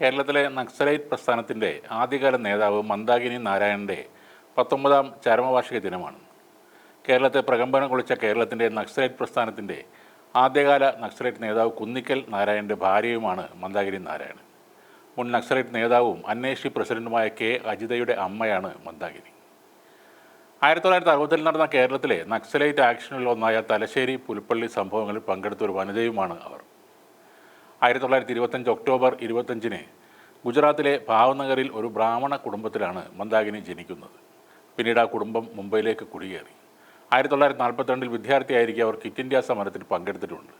കേരളത്തിലെ നക്സലൈറ്റ് പ്രസ്ഥാനത്തിൻ്റെ ആദ്യകാല നേതാവ് മന്ദാകിനി നാരായണൻ്റെ 19ാം ചരമവാർഷിക ദിനമാണ്. കേരളത്തെ പ്രകമ്പനം കൊള്ളിച്ച കേരളത്തിൻ്റെ നക്സലൈറ്റ് പ്രസ്ഥാനത്തിൻ്റെ ആദ്യകാല നക്സലൈറ്റ് നേതാവ് കുന്നിക്കൽ നാരായണൻ്റെ ഭാര്യയുമാണ് മന്ദാകിനി നാരായണൻ. മുൻ നക്സലൈറ്റ് നേതാവും അന്വേഷി പ്രസിഡന്റുമായ കെ അജിതയുടെ അമ്മയാണ് മന്ദാകിനി. 1960-ൽ നടന്ന കേരളത്തിലെ നക്സലൈറ്റ് ആക്ഷനിൽ ഒന്നായ തലശ്ശേരി പുൽപ്പള്ളി സംഭവങ്ങളിൽ പങ്കെടുത്ത ഒരു വനിതയുമാണ് അവർ. 1925 ഒക്ടോബർ 25-ന് ഗുജറാത്തിലെ ഭാവ്നഗറിൽ ഒരു ബ്രാഹ്മണ കുടുംബത്തിലാണ് മന്ദാകിനി ജനിക്കുന്നത്. പിന്നീട് ആ കുടുംബം മുംബൈയിലേക്ക് കുടിയേറി. 1942-ൽ വിദ്യാർത്ഥിയായിരിക്കെ അവർ ക്വിറ്റ് ഇന്ത്യ സമരത്തിൽ പങ്കെടുത്തിട്ടുണ്ട്.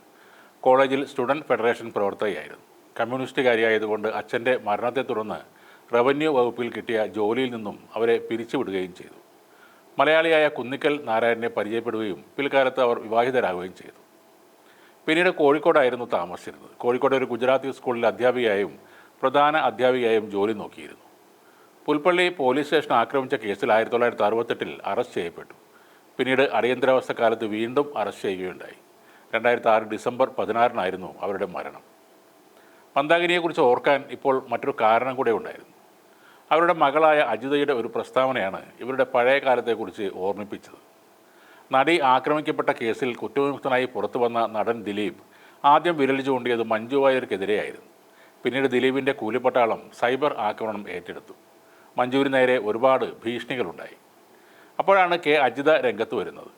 കോളേജിൽ സ്റ്റുഡൻറ്റ് ഫെഡറേഷൻ പ്രവർത്തകയായിരുന്നു. കമ്മ്യൂണിസ്റ്റുകാരിയായതുകൊണ്ട് അച്ഛൻ്റെ മരണത്തെ തുടർന്ന് റവന്യൂ വകുപ്പിൽ കിട്ടിയ ജോലിയിൽ നിന്നും അവരെ പിരിച്ചുവിടുകയും ചെയ്തു. മലയാളിയായ കുന്നിക്കൽ നാരായണനെ പരിചയപ്പെടുകയും പിൽക്കാലത്ത് അവർ വിവാഹിതരാകുകയും ചെയ്തു. പിന്നീട് കോഴിക്കോടായിരുന്നു താമസിച്ചിരുന്നത്. കോഴിക്കോട് ഒരു ഗുജറാത്തി സ്കൂളിൽ അധ്യാപികയായും പ്രധാന അധ്യാപികയായും ജോലി നോക്കിയിരുന്നു. പുൽപ്പള്ളി പോലീസ് സ്റ്റേഷൻ ആക്രമിച്ച കേസിൽ 1968-ൽ അറസ്റ്റ് ചെയ്യപ്പെട്ടു. പിന്നീട് അടിയന്തരാവസ്ഥ കാലത്ത് വീണ്ടും അറസ്റ്റ് ചെയ്യുകയുണ്ടായി. 2006 ഡിസംബർ 16-നായിരുന്നു അവരുടെ മരണം. മന്ദാകിനിയെക്കുറിച്ച് ഓർക്കാൻ ഇപ്പോൾ മറ്റൊരു കാരണം കൂടെ ഉണ്ടായിരുന്നു. അവരുടെ മകളായ അജിതയുടെ ഒരു പ്രസ്താവനയാണ് ഇവരുടെ പഴയ കാലത്തെക്കുറിച്ച് ഓർമ്മിപ്പിച്ചത്. നടി ആക്രമിക്കപ്പെട്ട കേസിൽ കുറ്റവിമുക്തനായി പുറത്തു വന്ന നടൻ ദിലീപ് ആദ്യം വിരൽ ചൂണ്ടിയത് മഞ്ജു വാര്യർക്കെതിരെയായിരുന്നു. പിന്നീട് ദിലീപിൻ്റെ കൂലിപ്പട്ടാളം സൈബർ ആക്രമണം ഏറ്റെടുത്തു. മഞ്ജുവിന് നേരെ ഒരുപാട് ഭീഷണികളുണ്ടായി. അപ്പോഴാണ് കെ അജിത രംഗത്ത് വരുന്നത്.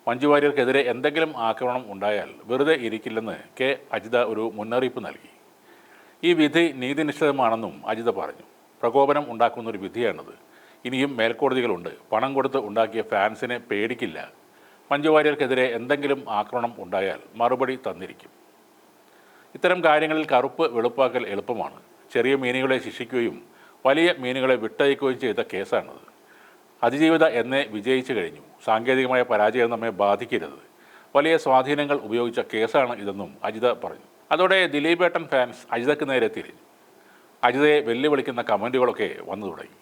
മഞ്ജു വാര്യർക്കെതിരെ എന്തെങ്കിലും ആക്രമണം ഉണ്ടായാൽ വെറുതെ ഇരിക്കില്ലെന്ന് കെ അജിത ഒരു മുന്നറിയിപ്പ് നൽകി. ഈ വിധി നീതിനിശ്ചിതമാണെന്നും അജിത പറഞ്ഞു. പ്രകോപനം ഉണ്ടാക്കുന്നൊരു വിധിയാണിത്. ഇനിയും മേൽക്കോടതികളുണ്ട്. പണം കൊടുത്ത് ഉണ്ടാക്കിയ ഫാൻസിനെ പേടിക്കില്ല. മഞ്ജു വാര്യർക്കെതിരെ എന്തെങ്കിലും ആക്രമണം ഉണ്ടായാൽ മറുപടി തന്നിരിക്കും. ഇത്തരം കാര്യങ്ങളിൽ കറുപ്പ് വെളുപ്പാക്കൽ എളുപ്പമാണ്. ചെറിയ മീനുകളെ ശിക്ഷിക്കുകയും വലിയ മീനുകളെ വിട്ടയക്കുകയും ചെയ്ത കേസാണിത്. അതിജീവിത എന്നേ വിജയിച്ചു കഴിഞ്ഞു. സാങ്കേതികമായ പരാജയം നമ്മെ ബാധിക്കരുത്. വലിയ സ്വാധീനങ്ങൾ ഉപയോഗിച്ച കേസാണ് ഇതെന്നും അജിത പറഞ്ഞു. അതോടെ ദിലീപേട്ടൻ ഫാൻസ് അജിതയ്ക്ക് നേരെ തിരിഞ്ഞു. അജിതയെ വെല്ലുവിളിക്കുന്ന കമൻറ്റുകളൊക്കെ വന്നു തുടങ്ങി.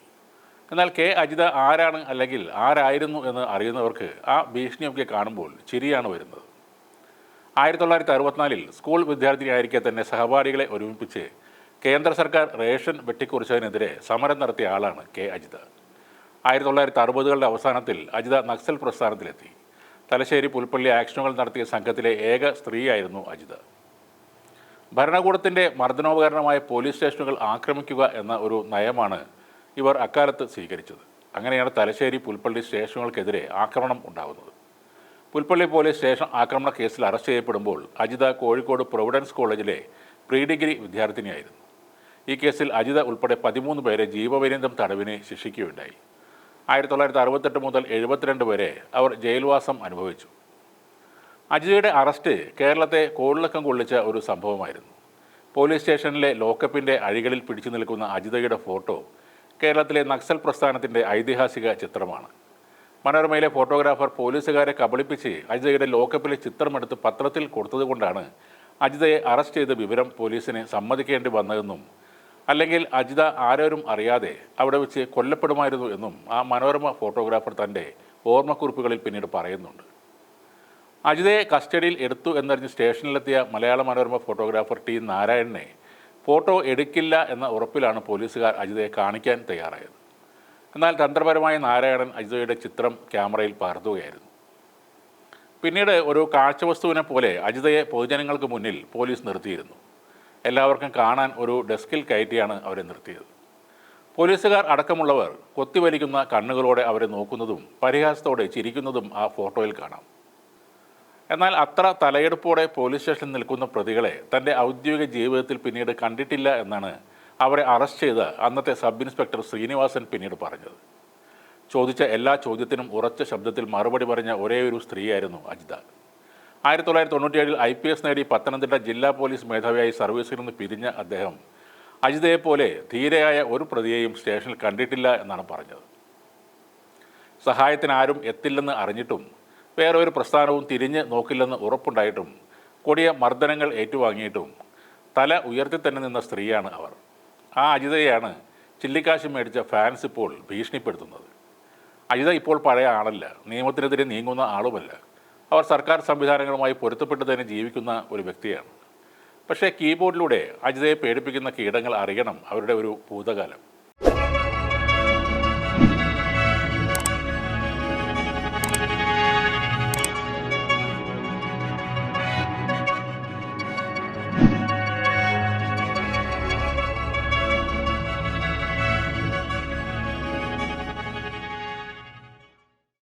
എന്നാൽ കെ അജിത ആരാണ് അല്ലെങ്കിൽ ആരായിരുന്നു എന്ന് അറിയുന്നവർക്ക് ആ ഭീഷണിയൊക്കെ കാണുമ്പോൾ ചിരിയാണ് വരുന്നത്. 1964-ൽ സ്കൂൾ വിദ്യാർത്ഥിനിയായിരിക്കെ തന്നെ സഹപാഠികളെ ഒരുമിപ്പിച്ച് കേന്ദ്ര സർക്കാർ റേഷൻ വെട്ടിക്കുറിച്ചതിനെതിരെ സമരം നടത്തിയ ആളാണ് കെ അജിത. 1960-കളുടെ അവസാനത്തിൽ അജിത നക്സൽ പ്രസ്ഥാനത്തിലെത്തി. തലശ്ശേരി പുൽപ്പള്ളി ആക്ഷനുകൾ നടത്തിയ സംഘത്തിലെ ഏക സ്ത്രീയായിരുന്നു അജിത. ഭരണകൂടത്തിൻ്റെ മർദ്ദനോപകരണമായ പോലീസ് സ്റ്റേഷനുകൾ ആക്രമിക്കുക എന്ന ഒരു നയമാണ് ഇവർ അക്കാലത്ത് സ്വീകരിച്ചത്. അങ്ങനെയാണ് തലശ്ശേരി പുൽപ്പള്ളി സ്റ്റേഷനുകൾക്കെതിരെ ആക്രമണം ഉണ്ടാകുന്നത്. പുൽപ്പള്ളി പോലീസ് സ്റ്റേഷൻ ആക്രമണ കേസിൽ അറസ്റ്റ് ചെയ്യപ്പെടുമ്പോൾ അജിത കോഴിക്കോട് പ്രൊവിഡൻസ് കോളേജിലെ പ്രീ ഡിഗ്രി വിദ്യാർത്ഥിനിയായിരുന്നു. ഈ കേസിൽ അജിത ഉൾപ്പെടെ 13 പേരെ ജീവപര്യന്തം തടവിന് ശിക്ഷിക്കുകയുണ്ടായി. 1968 മുതൽ 72 വരെ അവർ ജയിൽവാസം അനുഭവിച്ചു. അജിതയുടെ അറസ്റ്റ് കേരളത്തെ കോളിളക്കം കൊള്ളിച്ച ഒരു സംഭവമായിരുന്നു. പോലീസ് സ്റ്റേഷനിലെ ലോക്കപ്പിൻ്റെ അഴികളിൽ പിടിച്ചു നിൽക്കുന്ന അജിതയുടെ ഫോട്ടോ കേരളത്തിലെ നക്സൽ പ്രസ്ഥാനത്തിൻ്റെ ഐതിഹാസിക ചിത്രമാണ്. മനോരമയിലെ ഫോട്ടോഗ്രാഫർ പോലീസുകാരെ കബളിപ്പിച്ച് അജിതയുടെ ലോക്കപ്പിലെ ചിത്രമെടുത്ത് പത്രത്തിൽ കൊടുത്തതുകൊണ്ടാണ് അജിതയെ അറസ്റ്റ് ചെയ്ത വിവരം പോലീസിന് സമ്മതിക്കേണ്ടി വന്നതെന്നും അല്ലെങ്കിൽ അജിത ആരോരും അറിയാതെ അവിടെ വെച്ച് കൊല്ലപ്പെടുമായിരുന്നു എന്നും ആ മനോരമ ഫോട്ടോഗ്രാഫർ തൻ്റെ ഓർമ്മക്കുറിപ്പുകളിൽ പിന്നീട് പറയുന്നുണ്ട്. അജിതയെ കസ്റ്റഡിയിൽ എടുത്തു എന്നറിഞ്ഞ് സ്റ്റേഷനിലെത്തിയ മലയാള മനോരമ ഫോട്ടോഗ്രാഫർ ടി നാരായണനെ ഫോട്ടോ എടുക്കില്ല എന്ന ഉറപ്പിലാണ് പോലീസുകാർ അജിതയെ കാണിക്കാൻ തയ്യാറായത്. എന്നാൽ തന്ത്രപരമായ നാരായണൻ അജിതയുടെ ചിത്രം ക്യാമറയിൽ പകർത്തുകയായിരുന്നു. പിന്നീട് ഒരു കാഴ്ചവസ്തുവിനെ പോലെ അജിതയെ പൊതുജനങ്ങൾക്ക് മുന്നിൽ പോലീസ് നിർത്തിയിരുന്നു. എല്ലാവർക്കും കാണാൻ ഒരു ഡെസ്കിൽ കയറ്റിയാണ് അവരെ നിർത്തിയത്. പോലീസുകാർ അടക്കമുള്ളവർ കൊത്തിവലിക്കുന്ന കണ്ണുകളോടെ അവരെ നോക്കുന്നതും പരിഹാസത്തോടെ ചിരിക്കുന്നതും ആ ഫോട്ടോയിൽ കാണാം. എന്നാൽ അത്ര തലയെടുപ്പോടെ പോലീസ് സ്റ്റേഷനിൽ നിൽക്കുന്ന പ്രതികളെ തൻ്റെ ഔദ്യോഗിക ജീവിതത്തിൽ പിന്നീട് കണ്ടിട്ടില്ല എന്നാണ് അവരെ അറസ്റ്റ് ചെയ്ത അന്നത്തെ സബ് ഇൻസ്പെക്ടർ ശ്രീനിവാസൻ പിന്നീട് പറഞ്ഞത്. ചോദിച്ച എല്ലാ ചോദ്യത്തിനും ഉറച്ച ശബ്ദത്തിൽ മറുപടി പറഞ്ഞ ഒരേ ഒരു സ്ത്രീയായിരുന്നു അജിത. 1997-ൽ IPS നേടി പത്തനംതിട്ട ജില്ലാ പോലീസ് മേധാവിയായി സർവീസിൽ നിന്ന് പിരിഞ്ഞ അദ്ദേഹം അജിതയെപ്പോലെ ധീരയായ ഒരു പ്രതിയെയും സ്റ്റേഷനിൽ കണ്ടിട്ടില്ല എന്നാണ് പറഞ്ഞത്. സഹായത്തിന് ആരും എത്തില്ലെന്ന് അറിഞ്ഞിട്ടും വേറൊരു പ്രസ്ഥാനവും തിരിഞ്ഞ് നോക്കില്ലെന്ന് ഉറപ്പുണ്ടായിട്ടും കൊടിയ മർദ്ദനങ്ങൾ ഏറ്റുവാങ്ങിയിട്ടും തല ഉയർത്തി തന്നെ നിന്ന സ്ത്രീയാണ് അവർ. ആ അജിതയെയാണ് ചില്ലിക്കാശ് മേടിച്ച ഫാൻസ് ഇപ്പോൾ ഭീഷണിപ്പെടുത്തുന്നത്. അജിത ഇപ്പോൾ പഴയ ആളല്ല, നിയമത്തിനെതിരെ നീങ്ങുന്ന ആളുമല്ല. അവർ സർക്കാർ സംവിധാനങ്ങളുമായി പൊരുത്തപ്പെട്ട് തന്നെ ജീവിക്കുന്ന ഒരു വ്യക്തിയാണ്. പക്ഷേ കീബോർഡിലൂടെ അജിതയെ പേടിപ്പിക്കുന്ന കീടങ്ങൾ അറിയണം അവരുടെ ഒരു ഭൂതകാലം.